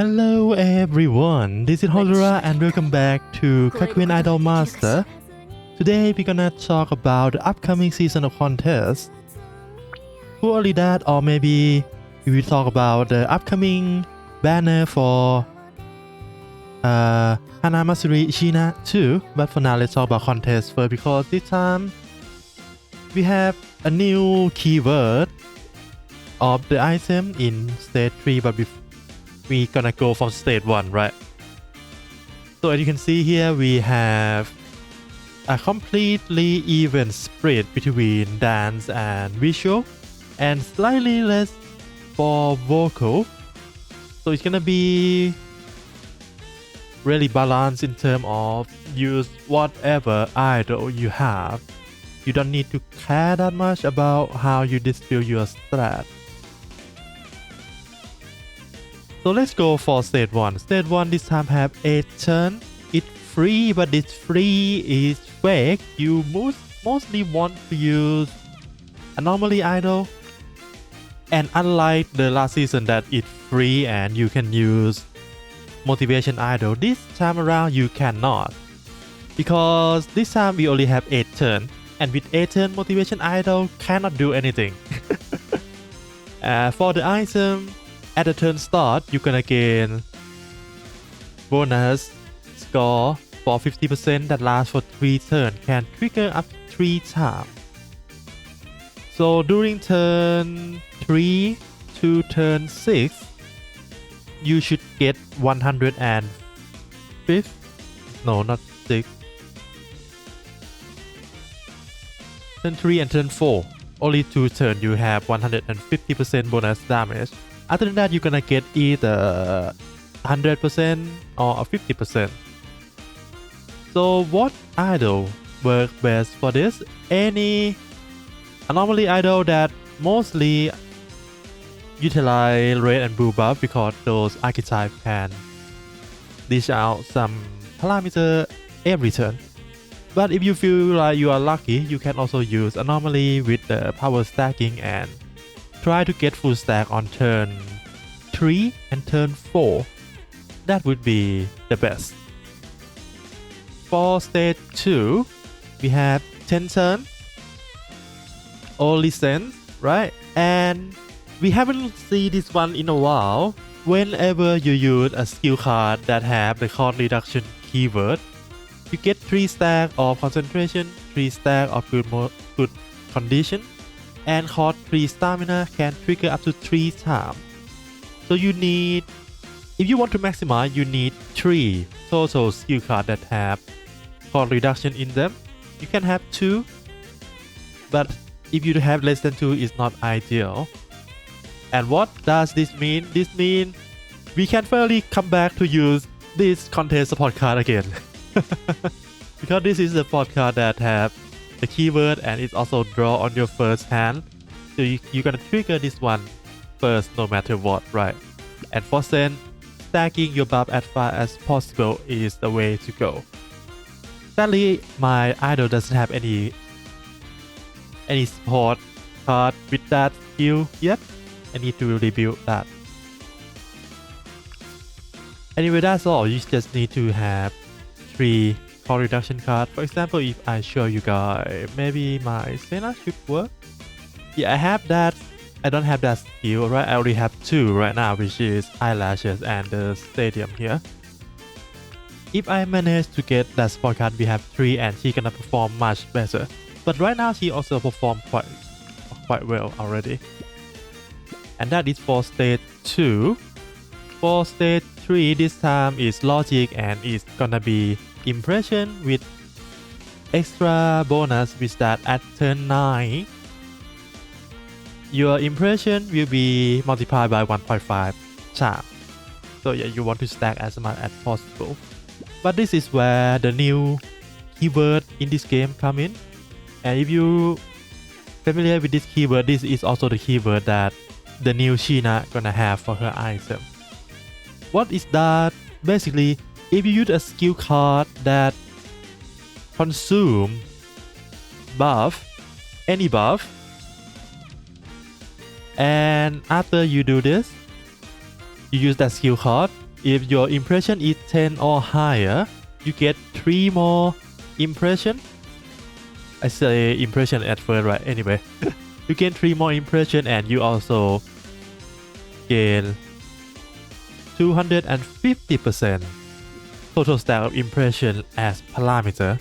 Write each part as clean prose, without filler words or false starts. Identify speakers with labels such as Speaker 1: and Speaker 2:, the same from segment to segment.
Speaker 1: Hello everyone, this is Hodora and welcome back to Gakuen Idol Master. Today we're gonna talk about the upcoming season of contest. Who only that, or maybe we will talk about the upcoming banner for Hanamasuri Shina too. But for now let's talk about contest first, because this time we have a new keyword of the item in stage 3, but we're gonna go from stage 1, right? So as you can see here, we have a completely even split between dance and visual, and slightly less for vocal. So it's gonna be really balanced in terms of use whatever idol you have. You don't need to care that much about how you distribute your strat. So let's go for stage 1. Stage 1 this time have 8 turn. It's free, but this free is fake. You mostly want to use anomaly idol. And unlike the last season that it's free and you can use motivation idol, this time around you cannot. Because this time we only have 8 turn. And with 8 turn, motivation idol cannot do anything. For the item, at the turn start, you're gonna gain bonus score for 50% that lasts for 3 turns, can trigger up to 3 times. So during turn 3 to turn 6, you should get 105. No, not 6. Turn 3 and turn 4, only 2 turns you have 150% bonus damage. Other than that, you're gonna get either 100% or 50%. So what idol works best for this? Any anomaly idol that mostly utilize red and blue buff, because those archetypes can dish out some parameter every turn. But if you feel like you are lucky, you can also use anomaly with the power stacking and try to get full stack on turn 3 and turn 4. That would be the best. For stage 2, we have 10 turn, only sense, right? And we haven't seen this one in a while. Whenever you use a skill card that have the cost reduction keyword, you get 3 stack of concentration, 3 stack of good condition, and cost 3 stamina, can trigger up to 3 times. So you need, if you want to maximize, you need 3 total skill cards that have cost reduction in them. You can have 2, but if you have less than 2, it's not ideal. And what does this mean? This means we can finally come back to use this contest support card again. Because this is the support card that have the keyword and it's also draw on your first hand. So you're gonna trigger this one first no matter what, right? And for Sen, stacking your buff as far as possible is the way to go. Sadly, my idol doesn't have any support card with that skill yet. I need to rebuild that. Anyway, that's all. You just need to have 3 cost reduction card. For example, if I show you guys, maybe my Senna should work. Yeah, I have that. I don't have that skill, right? I already have 2 right now, which is eyelashes and the stadium here. If I manage to get that support card, we have 3 and she's gonna perform much better. But right now she also performed quite well already. And that is for stage 2. For stage 3, this time is logic and it's gonna be impression with extra bonus, which that at turn 9 your impression will be multiplied by 1.5 times. So yeah, you want to stack as much as possible. But this is where the new keyword in this game come in. And if you familiar with this keyword, this is also the keyword that the new Shina gonna have for her item. What is that? Basically, if you use a skill card that consume buff, any buff, and after you do this, you use that skill card, If your impression is 10 or higher, you get 3 more impression. I say impression at first, right? Anyway, you gain 3 more impression, and you also gain 250% total stack of impression as parameter.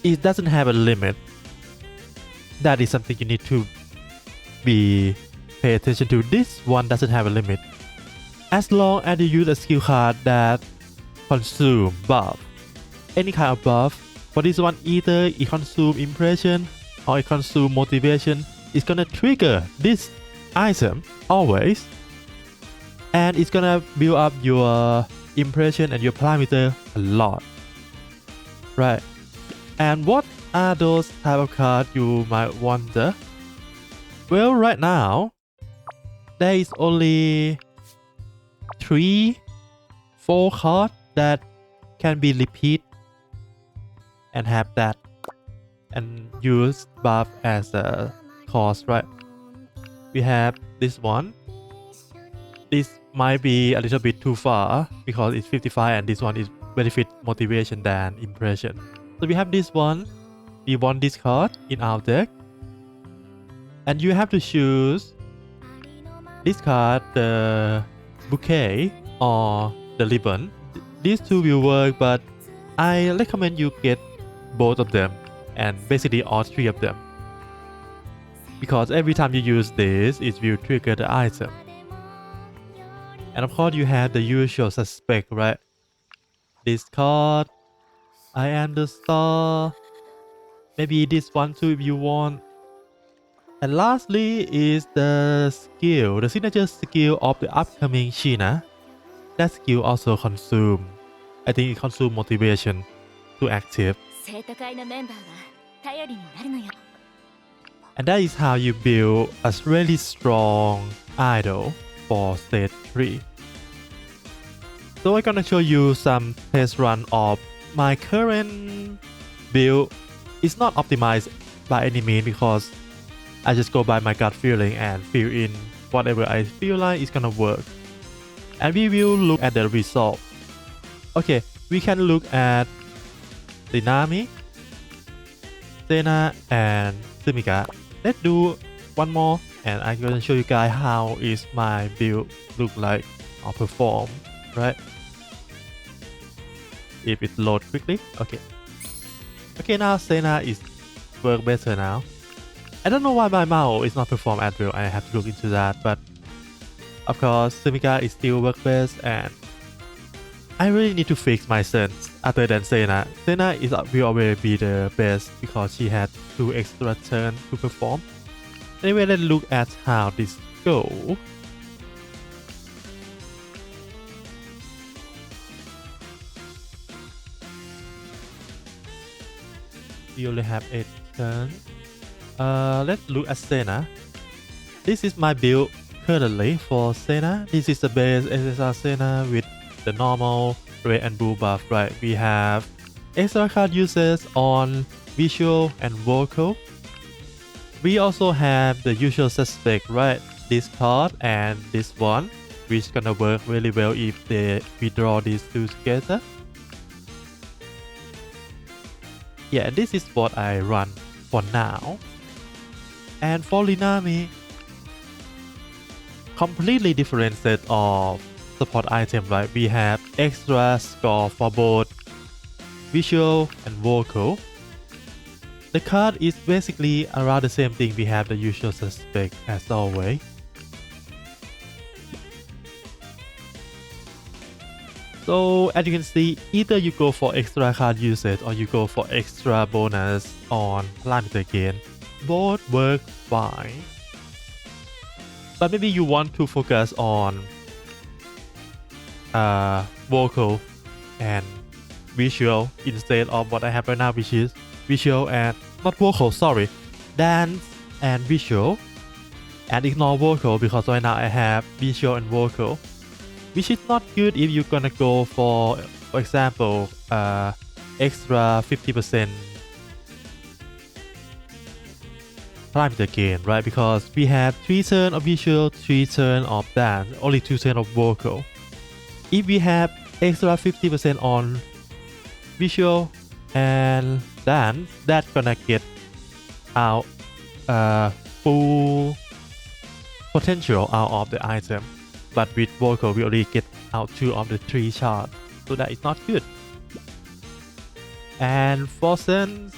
Speaker 1: It doesn't have a limit. That is something you need to pay attention to. This one doesn't have a limit. As long as you use a skill card that consume buff, any kind of buff. For this one, either it consume impression or it consume motivation. It's gonna trigger this item always, and it's gonna build up your impression and your parameter a lot, right? And what are those type of cards, you might wonder? Well, right now there is only 3-4 cards that can be repeat and have that and use buff as a cost, right? We have this one. This might be a little bit too far because it's 55, and this one is benefit motivation than impression. So we have this one. We want this card in our deck, and you have to choose this card, the bouquet or the ribbon. These two will work, but I recommend you get both of them, and basically all 3 of them, because every time you use this, it will trigger the item. And of course you have the usual suspect, right? This card, I am the star, maybe this one too if you want. And lastly is the skill, the signature skill of the upcoming Sheena. That skill also consume, I think it consume motivation to active. And that is how you build a really strong idol for stage 3. So I'm gonna show you some test run of my current build. It's not optimized by any means because I just go by my gut feeling and fill in whatever I feel like is gonna work. And we will look at the result. Okay, we can look at the Nami, Sena, and Sumika. Let's do one more, and I'm gonna show you guys how is my build look like or perform, right? If it load quickly, okay. Okay, now Sena is work better now. I don't know why my mouse is not perform as well. I have to look into that, but of course Sumika is still work best, and I really need to fix my sense other than Sena. Sena will always be the best because she had 2 extra turns to perform. Anyway, let's look at how this goes. We only have 8 turns. Let's look at Sena. This is my build currently for Sena. This is the base SSR Sena with the normal red and blue buff, right? We have extra card uses on visual and vocal. We also have the usual suspect, right? This card and this one, which gonna work really well if we draw these 2 together. Yeah, this is what I run for now. And for Linami, completely different set of support items, right? We have extra score for both visual and vocal. The card is basically around the same thing. We have the usual suspect as always. So as you can see, either you go for extra card usage or you go for extra bonus on parameter gain. Both work fine. But maybe you want to focus on vocal and visual instead of what I have right now, which is visual and not vocal, sorry, dance and visual, and ignore vocal because right now I have visual and vocal, which is not good if you're gonna go for example, extra 50% parameter gain, right? Because we have 3 turns of visual, 3 turns of dance, only 2 turns of vocal. if we have extra 50% on visual and dance, that's gonna get out full potential out of the item, but with vocal we only get out 2 of the 3 shots, so that is not good. And for sense,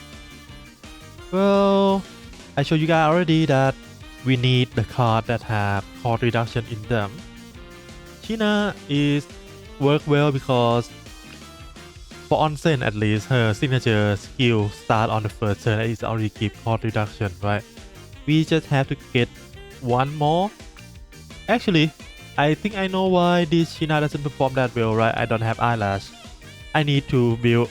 Speaker 1: well, I showed you guys already that we need the card that have cost reduction in them. China is work well because for onsen at least her signature skill start on the first turn and it's already give cost reduction, right? We just have to get one more. Actually, I think I know why this China doesn't perform that well, right? I don't have eyelash. I need to build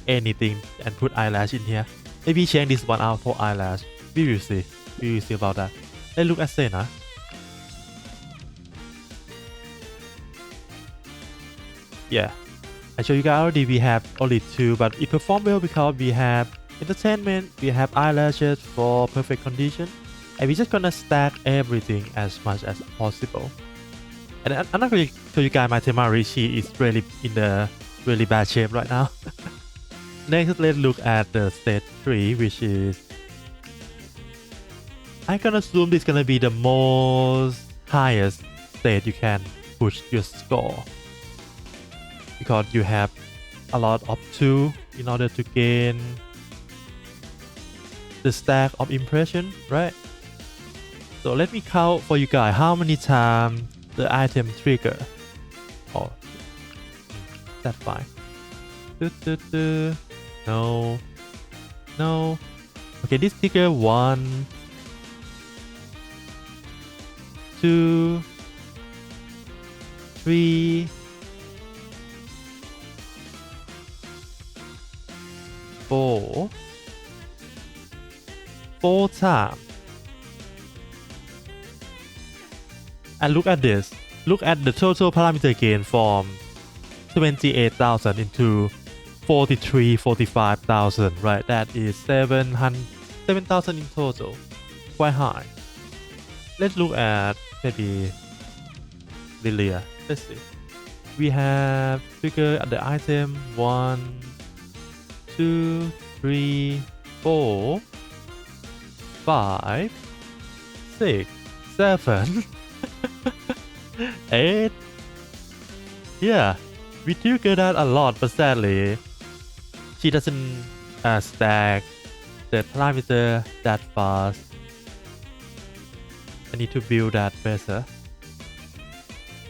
Speaker 1: anything and put eyelash in here. Maybe change this one out for eyelash. We will see. We will see about that. Let's look at Senna. Yeah, I show you guys already we have only 2, but it performed well because we have entertainment, we have eyelashes for perfect condition, and we're just gonna stack everything as much as possible. And I'm not going to show you guys my Temari. She is really in the really bad shape right now. Next, let's look at the stage 3, which is, I'm gonna assume this is gonna be the most highest stage you can push your score, because you have a lot of 2 in order to gain the stack of impression, right? So let me count for you guys how many times the item trigger. Oh, that's fine. No, no. Okay, this trigger 1, 2, 3, 4 times. And look at this. Look at the total parameter gain from 28,000 into 45,000, right? That is 7,000 in total. Quite high. Let's look at maybe Lilia. Let's see. We have trigger at the item 1, 2, 3, 4, 5, 6, 7, 8. Yeah, we trigger that a lot, but sadly, she doesn't stack the parameter that fast. I need to build that better.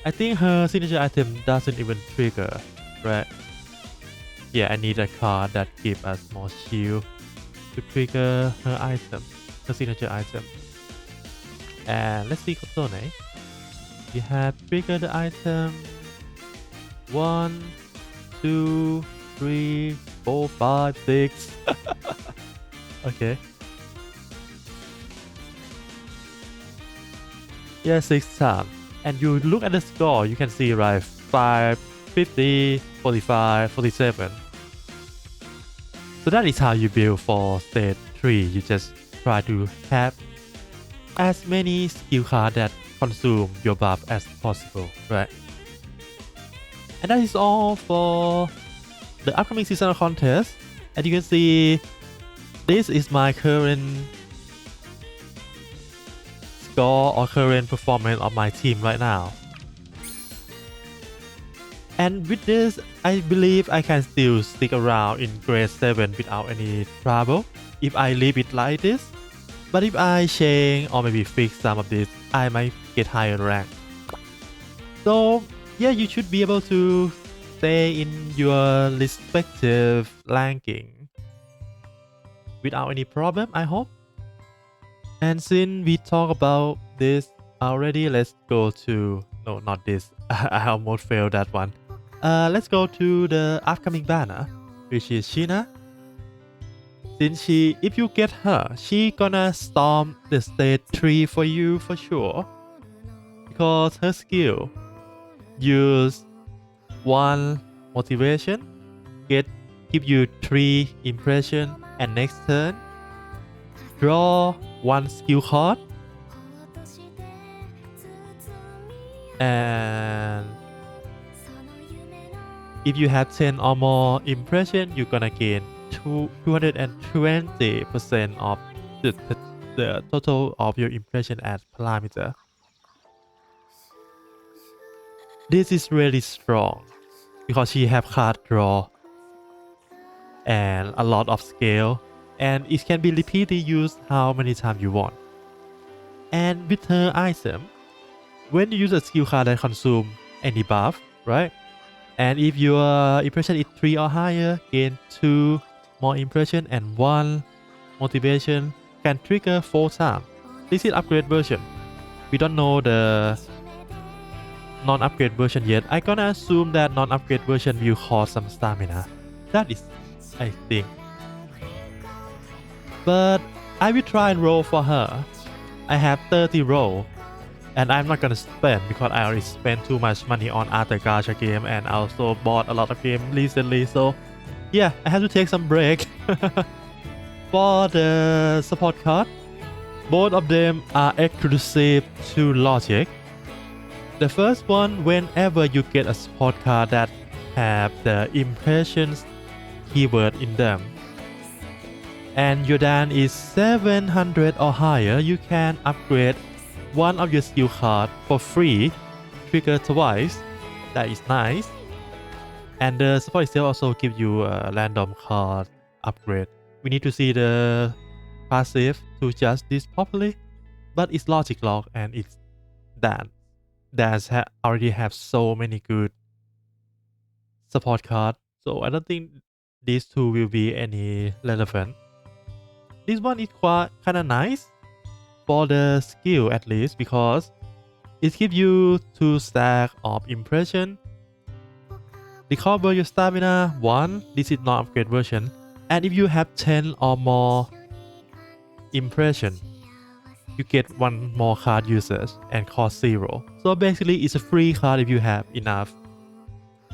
Speaker 1: I think her signature item doesn't even trigger, right? Yeah, I need a card that gives us more shield to trigger her item, her signature item. And let's see Kotone. We have triggered the item 1, 2, 3, 4, 5, 6. Okay. Yeah, 6 times. And you look at the score, you can see right 5, 50, 45, 47. So that is how you build for stage 3. You just try to have as many skill cards that consume your buff as possible, right? And that is all for the upcoming seasonal contest. As you can see, this is my current score or current performance of my team right now. And with this, I believe I can still stick around in grade 7 without any trouble if I leave it like this. But if I change or maybe fix some of this, I might get higher rank. So yeah, you should be able to stay in your respective ranking without any problem, I hope. And since we talk about this already, let's go to, no, not this. I almost failed that one. Let's go to the upcoming banner, which is Sheena. Since if you get her, she gonna storm the stage 3 for you for sure. Because her skill, use 1 motivation, give you 3 impression, and next turn, draw 1 skill card, and If you have 10 or more impression, you're gonna gain 220% of the total of your impression as parameter. This is really strong because she have card draw and a lot of scale, and it can be repeatedly used how many times you want. And with her item, when you use a skill card that consume any buff, right? And if your impression is 3 or higher, gain 2 more impression and 1 motivation, can trigger 4 times. This is upgrade version. We don't know the non-upgrade version yet. I gonna assume that non-upgrade version will cost some stamina. That is, I think. But I will try and roll for her. I have 30 roll. And I'm not gonna spend because I already spent too much money on other gacha game and also bought a lot of game recently. So yeah, I have to take some break. For the support card, both of them are exclusive to Logic. The first one, whenever you get a support card that have the impressions keyword in them, and your dan is 700 or higher, you can upgrade one of your skill card for free, trigger twice. That is nice. And the support itself also gives you a random card upgrade. We need to see the passive to judge this properly, but it's logic log and it's Dan. Dans already have so many good support cards, so I don't think these two will be any relevant. This one is quite kinda nice for the skill at least because it gives you 2 stack of impression. Recover your stamina 1. This is not upgrade version. And if you have 10 or more impression, you get 1 more card usage and cost 0. So basically it's a free card if you have enough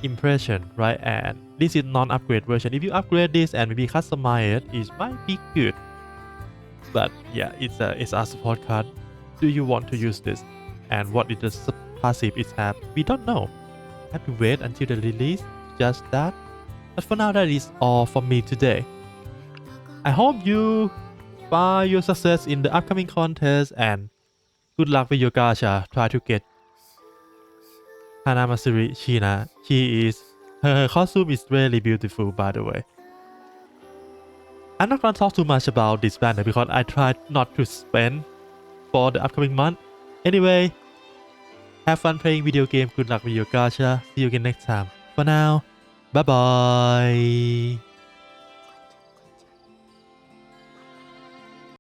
Speaker 1: impression, right? And this is non-upgrade version. If you upgrade this and maybe customize it, it might be good. But yeah, it's a support card. Do you want to use this? And what is the passive it have? We don't know. Have to wait until the release to judge that. But for now, that is all from me today. I hope you find your success in the upcoming contest and good luck with your gacha. Try to get Hanamasuri Shina. Her costume is really beautiful, by the way. I'm not gonna talk too much about this banner because I tried not to spend for the upcoming month. Anyway, have fun playing video game. Good luck with your gacha. See you again next time. For now, bye bye.